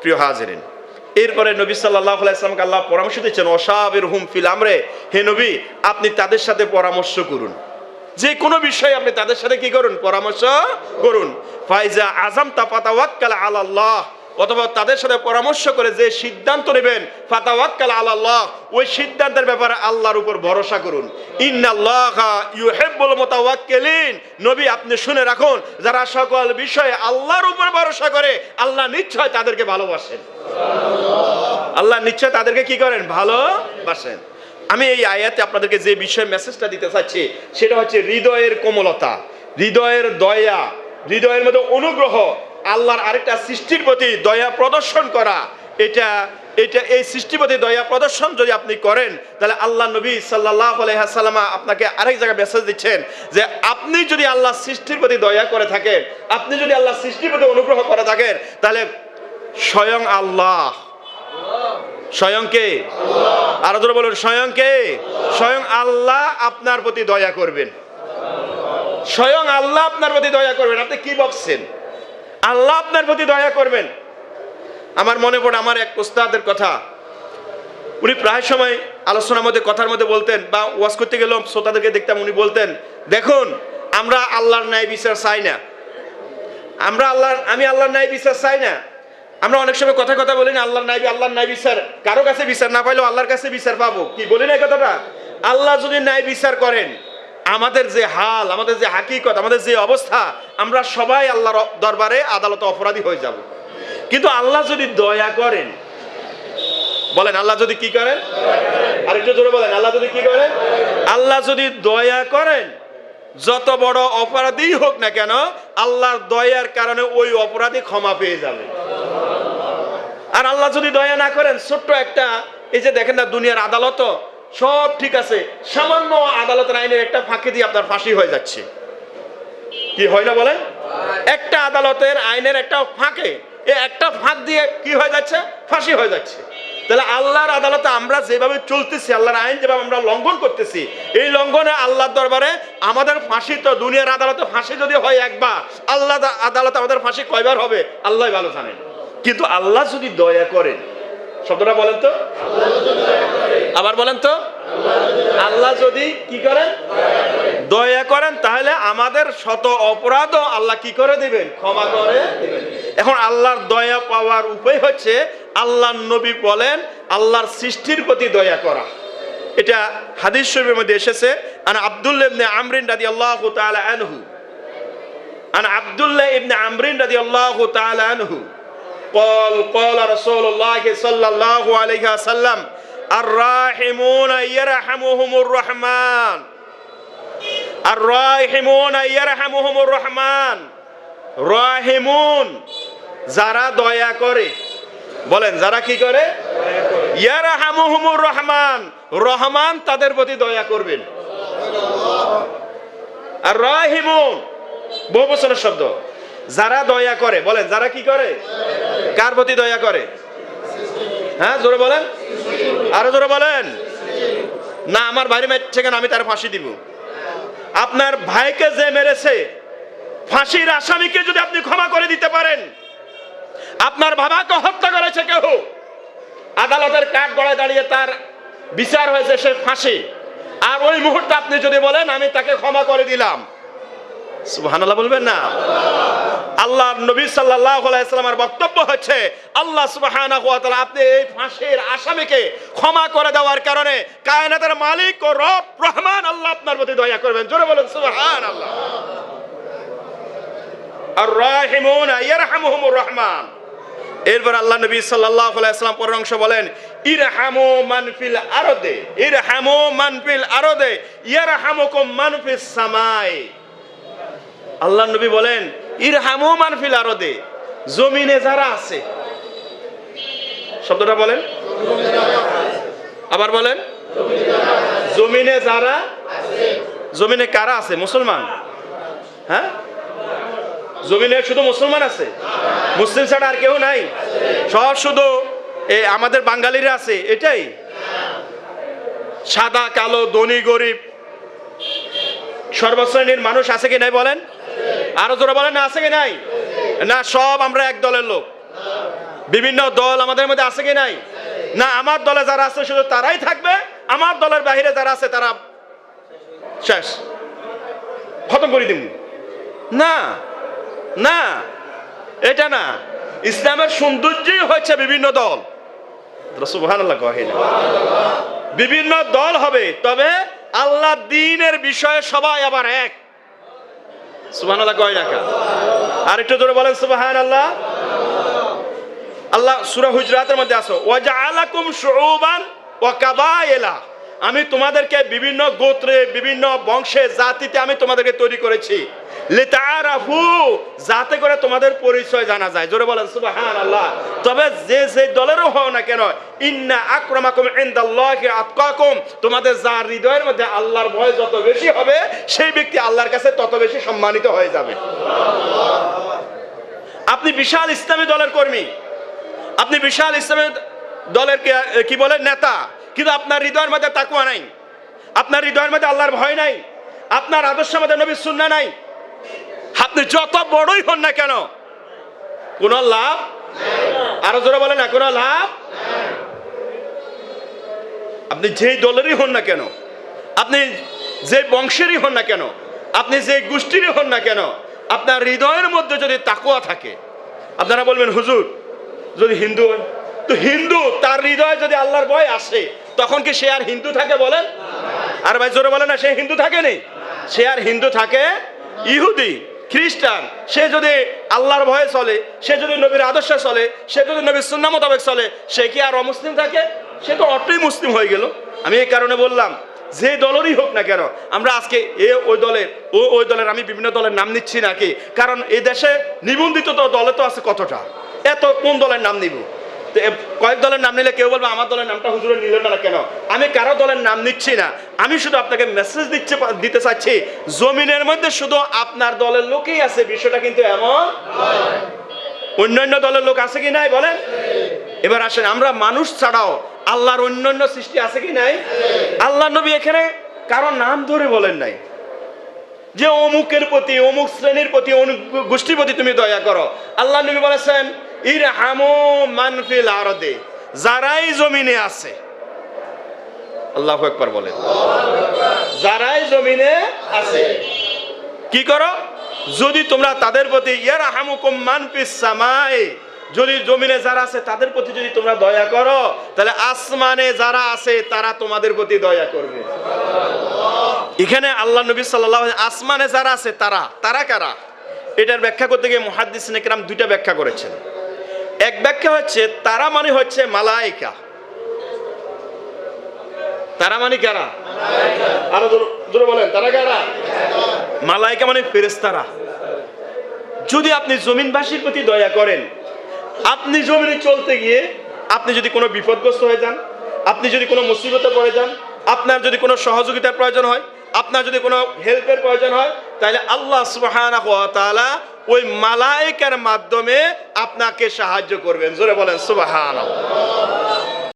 প্রিয় হাজিরিন, এরপরে নবী সাল্লাল্লাহু আলাইহি ওয়াসাল্লামকে আল্লাহ পরামর্শ দিচ্ছেন, ওয়াশাবিরহুম ফিল আমরে, হে নবী আপনি তাদের সাথে পরামর্শ করুন, যে কোনো বিষয়ে আপনি তাদের সাথে কি করুন, পরামর্শ করুন। ফাইজা আযামতা ফাতাওয়াক্কাল আলাল্লাহ, অথবা তাদের সাথে পরামর্শ করে যে সিদ্ধান্ত নেবেন, ফাতাওয়াক্কাল আলাল্লাহ, ওই সিদ্ধান্তের ব্যাপারে আল্লাহর উপর ভরসা করুন। ইন্নাল্লাহা ইউহিব্বুল মুতাওয়াক্কিলিন, নবী আপনি শুনে রাখুন, যারা সকল বিষয়ে আল্লাহর উপর ভরসা করে আল্লাহ নিশ্চয় তাদেরকে ভালোবাসেন। আল্লাহ নিশ্চয় তাদেরকে কি করেন, ভালোবাসেন। আমি এই আয়াতে আপনাদেরকে যে বিষয়ে মেসেজটা দিতে চাচ্ছি সেটা হচ্ছে হৃদয়ের কোমলতা, হৃদয়ের দয়া, হৃদয়ের মধ্যে অনুগ্রহ, আল্লাহর আরেকটা সৃষ্টির প্রতি দয়া প্রদর্শন করা। এটা এই সৃষ্টির প্রতি দয়া প্রদর্শন যদি আপনি করেন, তাহলে আল্লাহ নবী সাল্লাল্লাহু আলাইহি ওয়াসাল্লাম আপনাকে আরেক জায়গায় মেসেজ দিচ্ছেন যে আপনি যদি আল্লাহ সৃষ্টির প্রতি দয়া করে থাকেন, আপনি যদি আল্লাহ সৃষ্টির প্রতি অনুগ্রহ করে থাকেন, তাহলে স্বয়ং আল্লাহ, স্বয়ং কে, আরো জোরে বলুন, স্বয়ং কে, স্বয়ং আল্লাহ আপনার প্রতি দয়া করবেন। স্বয়ং আল্লাহ আপনার প্রতি দয়া করবেন। আপনি কি ভাবছেন, আল্লাহ আপনার প্রতি দয়া করবেন? আমার মনে পড়ে আমার এক উস্তাদের কথা, উনি প্রায় সময় আলোচনার মধ্যে, কথার মধ্যে বলতেন, বা ওয়াজ করতে গেলাম শ্রোতাদেরকে দেখতাম, উনি বলতেন, দেখুন আমরা আল্লাহর ন্যায় বিচার চাই না, আমি আল্লাহর ন্যায় বিচার চাই না। আমরা অনেক সময় কথা বলি না, আল্লাহর ন্যায় বিচার, কারো কাছে বিচার না পাইলেও আল্লাহর কাছে বিচার পাবো, কি বলি না এই কথাটা? আল্লাহ যদি ন্যায় বিচার করেন, আমাদের যে হাল, আমাদের যে হাকিকত, আমাদের যে অবস্থা, আমরা সবাই আল্লাহর দরবারে আদালতে অপরাধী হয়ে যাব। কিন্তু আল্লাহ যদি দয়া করেন, বলেন আল্লাহ যদি কি করেন, আরেকটু জোরে বলেন, আল্লাহ যদি কি করেন, আল্লাহ যদি দয়া করেন, যত বড় অপরাধী হোক না কেন, আল্লাহর দয়ার কারণে ওই অপরাধী ক্ষমা পেয়ে যাবে। আর আল্লাহ যদি দয়া না করেন, ছোট্ট একটা, এই যে দেখেন না দুনিয়ার আদালত সব ঠিক আছে, সামান্য আদালতের আইনের একটা ফাঁকি দিয়ে আপনার ফাঁসি হয়ে যাচ্ছে, কি হয় না বলেন? একটা আদালতের আইনের একটা ফাঁকে, একটা ফাঁক দিয়ে কি হয়ে যাচ্ছে, ফাঁসি হয়ে যাচ্ছে। তাহলে আল্লাহর আদালতে আমরা যেভাবে চলতেছি, আল্লাহর আইন যেভাবে আমরা লঙ্ঘন করতেছি, এই লঙ্ঘনে আল্লাহর দরবারে আমাদের ফাঁসি, তো দুনিয়ার আদালতে ফাঁসি যদি হয় একবার, আল্লাহ আদালতে আমাদের ফাঁসি কয়বার হবে আল্লাহ ভালো জানেন। কিন্তু আল্লাহ যদি দয়া করেন, শব্দটা বলেন তো, আবার বলেন তো, আল্লাহ যদি কি করেন, দয়া করেন, তাহলে আমাদের শত অপরাধও আল্লাহ কি করে দিবেন, ক্ষমা করে দিবেন। এখন আল্লাহর দয়া পাওয়ার উপায় হচ্ছে, আল্লাহর নবী বলেন আল্লাহর সৃষ্টির প্রতি দয়া করা। এটা হাদিস শরীফের মধ্যে এসেছে, আন আব্দুল্লাহ ইবনে আমরিন রাদিয়াল্লাহু তাআলা আনহু, আন আব্দুল্লাহ ইবনে আমরিন রাদিয়াল্লাহু তাআলা আনহু قال رسول الله صلى الله عليه وسلم الراحمون يرحمهم الرحمن الراحمون يرحمهم الرحمن রাহিমুন যারা দয়া করে, বলেন যারা কি করে, ইয়ারহামুহুমুর রহমান, রহমান তাদের প্রতি দয়া করবেন। আর রাহিমুন বহুবচনের শব্দ, যারা দয়া করে, বলেন যারা কি করে, কার প্রতি দয়া করে? হ্যাঁ জোরে বলেন, আরো জোরে বলেন। না আমার ভাই মেরেছে কেন আমি তার ফাঁসি দিব? আপনার ভাইকে যে মেরেছে, ফাঁসির আসামিকে যদি আপনি ক্ষমা করে দিতে পারেন, আপনার বাবাকে হত্যা করেছে কেউ, আদালতের কাঠ গড়ায় দাঁড়িয়ে তার বিচার হয়েছে, সে ফাঁসি, আর ওই মুহূর্তে আপনি যদি বলেন আমি তাকে ক্ষমা করে দিলাম, সুবহানাল্লাহ বলবেন না? আল্লাহ নবী সাল্লাল্লাহু আলাইহি ওয়াসাল্লামের বক্তব্য হচ্ছে, আল্লাহ সুবহানাহু ওয়া তাআলা আপনি এই ফাঁসির আসামিকে ক্ষমা করে দেওয়ার কারণে কায়নাতের মালিক ও রব রহমান আল্লাহ আপনার প্রতি দয়া করবেন। জোরে বলেন সুবহানাল্লাহ। আর রাহিমুন ইয়ারহামুহুমুর রহমান। এরপর আল্লাহ নবী সাল্লাল্লাহু আলাইহি ওয়াসাল্লাম পরের অংশ বলেন, ইরহামু মান ফিল আরদে, ইরহামু মান ফিল আরদে ইয়ারহামুকুম মান ফিস সামাই। আল্লাহ নবী বলেন, ইরহামু মান ফিল আরদে, জমিনে যারা আছে, শব্দটা বলেন, আবার বলেন, জমিনে যারা আছে। জমিনে কারা আছে? মুসলমান। হ্যাঁ, জমিনে শুধু মুসলমান আছে, মুসলিম ছাড়া আর কেউ নাই, সব শুধু আমাদের বাঙালিরা আছে, এটাই। সাদা কালো, ধনী গরিব, সর্বশ্রেণীর মানুষ আছে কি নাই বলেন? আরো জোরে বলেন, না আছে কি নাই? না সব আমরা এক দলের লোক। বিভিন্ন দল আমাদের মধ্যে আছে কি নাই? না, আমার দলে যারা আছে শুধু তারাই থাকবে, আমার দলের বাহিরে যারা আছে তারা শেষ, খতম করে দিব। না না, এটা না। ইসলামের সৌন্দর্যই হচ্ছে বিভিন্ন দল। সুবহানাল্লাহ কহে না, বিভিন্ন দল হবে, তবে আল্লাহ দ্বীনের বিষয়ে সবাই আবার এক। সুবহানাল্লাহ কয় না? আর একটু জোরে বলেন সুবহানাল্লাহ। আল্লাহ সূরা হুজরাতের মধ্যে আছে, ওয়াজআলাকুম শুউবান ওয়া কাবায়েলা, আমি তোমাদেরকে বিভিন্ন গোত্রে, বিভিন্ন বংশে, জাতিতে আমি তোমাদেরকে তৈরি করেছি। লিতাআরাফু, যাতে করে তোমাদের পরিচয় জানা যায়। জোরে বলেন সুবহানাল্লাহ। তবে যে যে দলেরও হও না কেন, ইন্না আকরামাকুম ইনদাল্লাহি আতকাকুম, তোমাদের যার হৃদয়ের মধ্যে আল্লাহর ভয় যত বেশি হবে, সেই ব্যক্তি আল্লাহর কাছে তত বেশি সম্মানিত হয়ে যাবে। আপনি বিশাল ইসলামী দলের কর্মী, আপনি বিশাল ইসলামী দলের কি বলে নেতা, কিন্তু আপনার হৃদয়ের মধ্যে তাকওয়া নাই, আপনার হৃদয়ের মধ্যে আল্লাহর ভয় নাই, আপনার আদর্শের মধ্যে নবীর সুন্নাহ নাই, আপনি যত বড়ই হন না কেন কোনো লাভ। আরো জোরে বলেন না, কোনো লাভ। আপনি যেই দলেরই হন না কেন, আপনি যে বংশেরই হন না কেন, আপনি যে গোষ্ঠীরই হন না কেন, আপনার হৃদয়ের মধ্যে যদি তাকওয়া থাকে, আপনারা বলবেন হুজুর যদি হিন্দু হয়, তো হিন্দু তার হৃদয়ে যদি আল্লাহর ভয় আসে, তখন কি সে আর হিন্দু থাকে বলেন? আর ভাই জোরে বলেন না, সে হিন্দু থাকে নি, সে আর হিন্দু থাকে ইহুদি খ্রিস্টান। সে যদি আল্লাহর ভয়ে চলে, সে যদি নবীর আদর্শে চলে, সে যদি নবীর সুন্নাহ মোতাবেক চলে, সে কি আর অমুসলিম থাকে? সে তো অটোই মুসলিম হয়ে গেল। আমি এই কারণে বললাম, যে দলেরই হোক না কেন, আমরা আজকে ওই দলের ওই দলের, আমি বিভিন্ন দলের নাম নিচ্ছি নাকি, কারণ এই দেশে নিবন্ধিত তো দলে তো আছে কতটা, এত কোন দলের নাম নিব? কয়েক দলের নাম নিলে কেউ বলবে আমার দলের নামটা হুজুরে নিল না কেন? আমি কারো দলের নাম নিচ্ছি না, আমি শুধু আপনাকে মেসেজ দিতে চাচ্ছি, জমিনের মধ্যে শুধু আপনার দলের লোকই আছে, বিষয়টা কিন্তু এমন অন্যান্য দলের লোক আছে কি নাই বলেন? এবার আসেন, আমরা মানুষ ছাড়াও আল্লাহর অন্যান্য সৃষ্টি আছে কি নাই? আল্লাহ নবী এখানে কারো নাম ধরে বলেন নাই যে অমুকের প্রতি, অমুক শ্রেণীর প্রতি, অমুক গোষ্ঠীর প্রতি তুমি দয়া করো। আল্লাহ নবী বলেছেন ইরহামু মান ফিল আরদি, যারাই জমিনে আছে। আল্লাহু আকবার বলেন, যারাই জমিনে আছে কি করো? যদি তোমরা তাদের প্রতি, ইয়ারহামুকুম মান ফিস সামাই, যদি জমিনে যারা আছে তাদের প্রতি যদি তোমরা দয়া করো, তাহলে আসমানে যারা আছে তারা তোমাদের প্রতি দয়া করবে। এখানে আল্লাহ নবী সাল্লাল্লাহু আলাইহি ওয়াসাল্লাম আসমানে যারা আছে তারা কারা, এটার ব্যাখ্যা করতে গিয়ে মুহাদ্দিসিনে কেরাম দুইটা ব্যাখ্যা করেছেন। এক ব্যাখ্যা হচ্ছে তারা মানে হচ্ছে মালায়েকা। তারা মানে কারা? আরো জোরে বলেন, তারা কারা? মালায়েকা মানে ফেরেশতারা। যদি আপনি জমিনবাসীর প্রতি দয়া করেন, আপনি জমিনে চলতে গিয়ে আপনি যদি কোনো বিপদগ্রস্ত হয়ে যান, আপনি যদি কোনো মুসিবতে পড়ে যান, আপনার যদি কোনো সহযোগিতার প্রয়োজন হয়, আপনার যদি কোনো হেল্পের প্রয়োজন হয়, তাহলে আল্লাহ সুবহানাহু ওয়া তাআলা ওই মালায়েকার মাধ্যমে আপনাকে সাহায্য করবেন। জোরে বলেন সুবহানাল্লাহ।